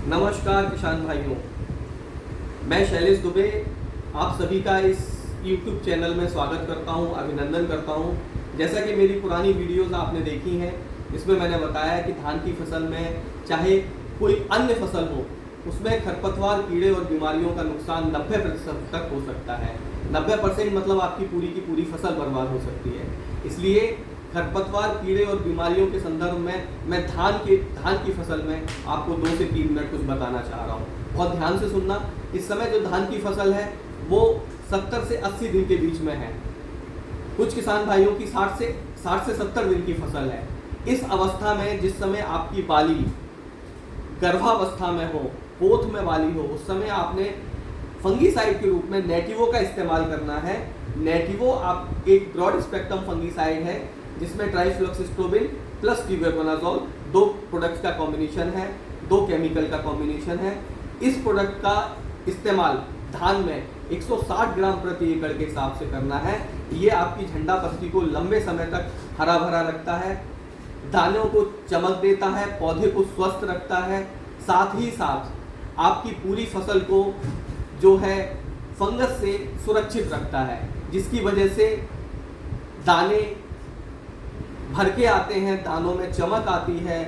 नमस्कार किसान भाइयों, मैं शैलेश दुबे आप सभी का इस YouTube चैनल में स्वागत करता हूं, अभिनंदन करता हूं। जैसा कि मेरी पुरानी वीडियोस आपने देखी हैं, इसमें मैंने बताया कि धान की फसल में चाहे कोई अन्य फसल हो, उसमें खरपतवार, कीड़े और बीमारियों का नुकसान 90% तक हो सकता है। 90% मतलब आपकी पूरी की पूरी फसल बर्बाद हो सकती है। इसलिए खरपतवार, कीड़े और बीमारियों के संदर्भ में मैं धान की फसल में आपको 2 से 3 मिनट कुछ बताना चाह रहा हूँ। बहुत ध्यान से सुनना। इस समय जो धान की फसल है वो 70 से 80 दिन के बीच में है। कुछ किसान भाइयों की 60 से 70 दिन की फसल है। इस अवस्था में जिस समय आपकी बाली गर्भावस्था में हो, पोथ में बाली हो, उस समय आपने फंगीसाइड के रूप में नेटिवो का इस्तेमाल करना है। नेटिवो आप एक ब्रॉड स्पेक्ट्रम फंगीसाइड है जिसमें ट्राइफ्लॉक्सिस्ट्रोबिन प्लस टिबुकोनाजोल 2 प्रोडक्ट्स का कॉम्बिनेशन है, 2 केमिकल का कॉम्बिनेशन है। इस प्रोडक्ट का इस्तेमाल धान में 160 ग्राम प्रति एकड़ के हिसाब से करना है। ये आपकी झंडा पत्ती को लंबे समय तक हरा भरा रखता है, दानों को चमक देता है, पौधे को स्वस्थ रखता है, साथ ही साथ आपकी पूरी फसल को जो है फंगस से सुरक्षित रखता है, जिसकी वजह से दाने भर के आते हैं, दानों में चमक आती है,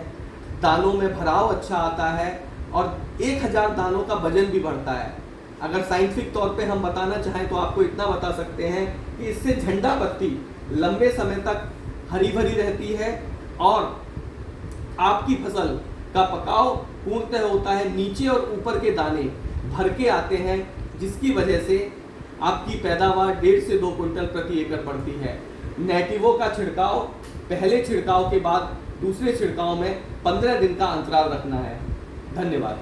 दानों में भराव अच्छा आता है और 1000 दानों का वजन भी बढ़ता है। अगर साइंटिफिक तौर पे हम बताना चाहें तो आपको इतना बता सकते हैं कि इससे झंडा पत्ती लंबे समय तक हरी भरी रहती है और आपकी फसल का पकाव पूर्णतः होता है। नीचे और ऊपर के दाने भर के आते हैं, जिसकी वजह से आपकी पैदावार 1.5 से 2 कुंटल प्रति एकड़ बढ़ती है। नेटिवो का छिड़काव पहले छिड़काव के बाद दूसरे छिड़काव में 15 दिन का अंतराल रखना है। धन्यवाद।